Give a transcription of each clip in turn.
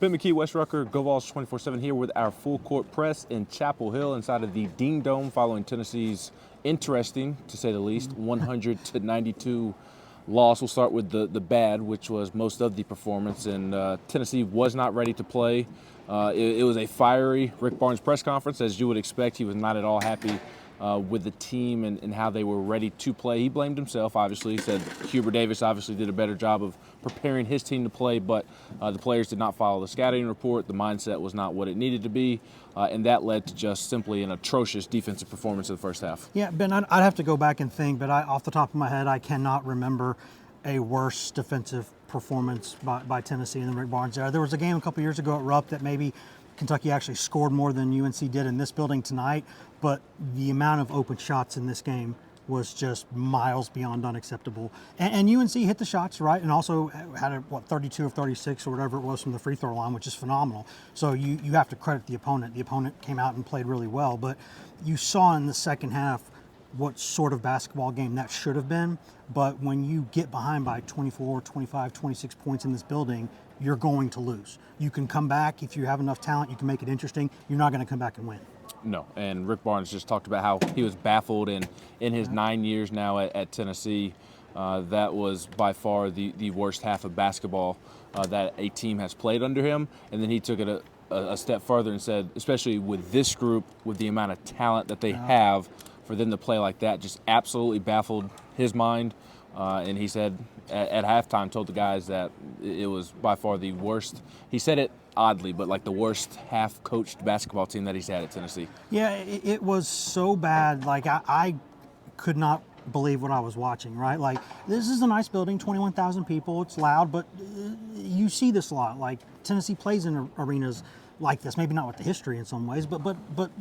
Ben McKee, West Rucker, Go Vols 24/7 here with our full court press in Chapel Hill inside of the Dean Dome following Tennessee's interesting, to say the least, 100-92 loss. We'll start with the bad, which was most of the performance, and Tennessee was not ready to play. It was a fiery Rick Barnes press conference, as you would expect. He was not at all happy with the team and how they were ready to play. He blamed himself, obviously. He said Huber Davis obviously did a better job of preparing his team to play, but the players did not follow the scouting report. The mindset was not what it needed to be, and that led to just simply an atrocious defensive performance in the first half. Yeah, Ben, I'd have to go back and think, but off the top of my head, I cannot remember a worse defensive performance by Tennessee and Rick Barnes there. There was a game a couple years ago at Rupp that maybe Kentucky actually scored more than UNC did in this building tonight, but the amount of open shots in this game was just miles beyond unacceptable. And UNC hit the shots, right, and also had 32 of 36 or whatever it was from the free throw line, which is phenomenal. So you have to credit the opponent. The opponent came out and played really well, but you saw in the second half what sort of basketball game that should have been. But when you get behind by 24, 25, 26 points in this building, you're going to lose. You can come back if you have enough talent, you can make it interesting. You're not going to come back and win. No, and Rick Barnes just talked about how he was baffled in his 9 years now at Tennessee. That was by far the worst half of basketball that a team has played under him. And then he took it a step further and said, especially with this group, with the amount of talent that they have, for them to play like that just absolutely baffled his mind. And he said at halftime, told the guys that it was by far the worst. He said it oddly, but like the worst half-coached basketball team that he's had at Tennessee. Yeah, it was so bad. Like, I could not believe what I was watching, right? Like, this is a nice building, 21,000 people. It's loud, but you see this a lot. Like, Tennessee plays in arenas like this. Maybe not with the history in some ways, but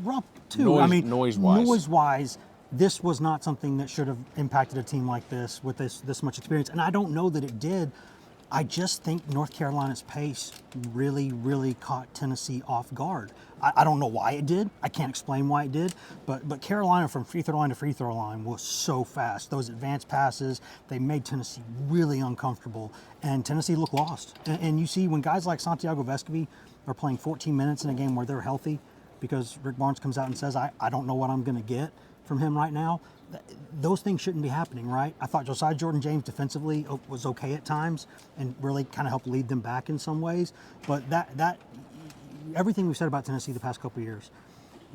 Rupp too. Noise-wise, this was not something that should have impacted a team like this with this much experience. And I don't know that it did. I just think North Carolina's pace really, really caught Tennessee off guard. I don't know why it did. I can't explain why it did. But Carolina from free throw line to free throw line was so fast. Those advanced passes, they made Tennessee really uncomfortable. And Tennessee looked lost. And you see when guys like Santiago Vescovi are playing 14 minutes in a game where they're healthy, because Rick Barnes comes out and says, I don't know what I'm going to get from him right now. Those things shouldn't be happening, right? I thought Josiah Jordan-James defensively was okay at times and really kind of helped lead them back in some ways. But that everything we've said about Tennessee the past couple of years,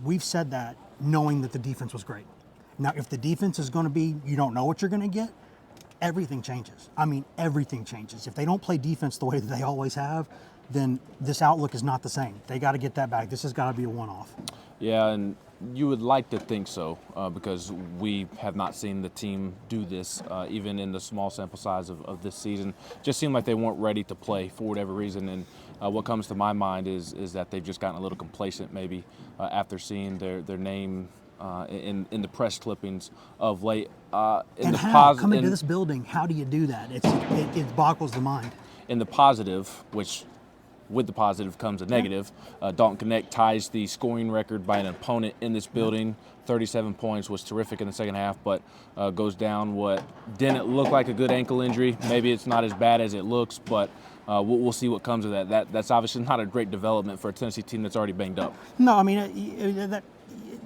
we've said that knowing that the defense was great. Now, if the defense is going to be, you don't know what you're going to get, everything changes. I mean, everything changes. If they don't play defense the way that they always have, then this outlook is not the same. They got to get that back. This has got to be a one-off. Yeah, and you would like to think so, because we have not seen the team do this, even in the small sample size of this season. Just seemed like they weren't ready to play for whatever reason, and what comes to my mind is that they've just gotten a little complacent maybe after seeing their name in the press clippings of late. Coming to this building, how do you do that? It boggles the mind. In the positive, which with the positive comes a negative. Dalton Connect ties the scoring record by an opponent in this building. 37 points, was terrific in the second half, but goes down what didn't look like a good ankle injury. Maybe it's not as bad as it looks, but we'll see what comes of that. That's obviously not a great development for a Tennessee team that's already banged up. No, I mean,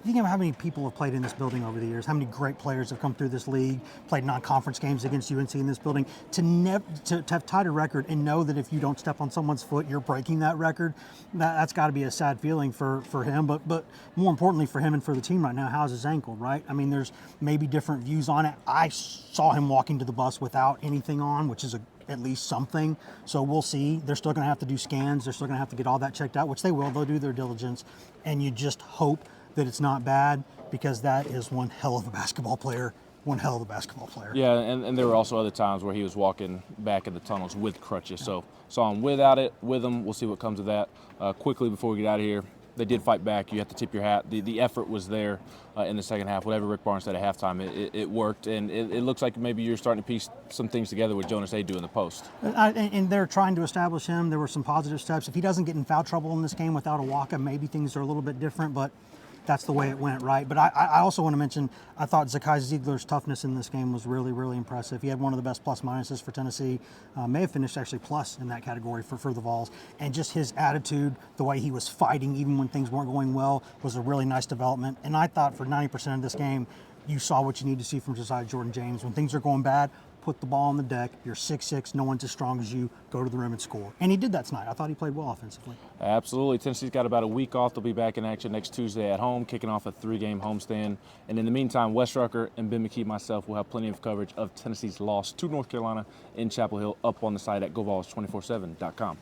think of how many people have played in this building over the years, how many great players have come through this league, played non-conference games against UNC in this building. To have tied a record and know that if you don't step on someone's foot, you're breaking that record, that's got to be a sad feeling for him. But more importantly for him and for the team right now, how's his ankle, right? I mean, there's maybe different views on it. I saw him walking to the bus without anything on, which is at least something. So we'll see. They're still going to have to do scans. They're still going to have to get all that checked out, which they will. They'll do their diligence. And you just hope that it's not bad, because that is one hell of a basketball player. Yeah, and there were also other times where he was walking back in the tunnels with crutches. So saw him without it, with him. We'll see what comes of that. Quickly before we get out of here, they did fight back. You have to tip your hat. The effort was there in the second half. Whatever Rick Barnes said at halftime, it worked. And it looks like maybe you're starting to piece some things together with Jonas Aidoo in the post. And they're trying to establish him. There were some positive steps. If he doesn't get in foul trouble in this game without a walk-up, maybe things are a little bit different. But that's the way it went, right? But I also want to mention, I thought Zakai Ziegler's toughness in this game was really, really impressive. He had one of the best plus minuses for Tennessee, may have finished actually plus in that category for the Vols. And just his attitude, the way he was fighting even when things weren't going well, was a really nice development. And I thought for 90% of this game, you saw what you need to see from Josiah Jordan-James. When things are going bad, put the ball on the deck. You're 6'6", no one's as strong as you. Go to the rim and score. And he did that tonight. I thought he played well offensively. Absolutely. Tennessee's got about a week off. They'll be back in action next Tuesday at home, kicking off a 3-game homestand. And in the meantime, Wes Rucker and Ben McKee, myself, will have plenty of coverage of Tennessee's loss to North Carolina in Chapel Hill up on the site at GoVols247.com.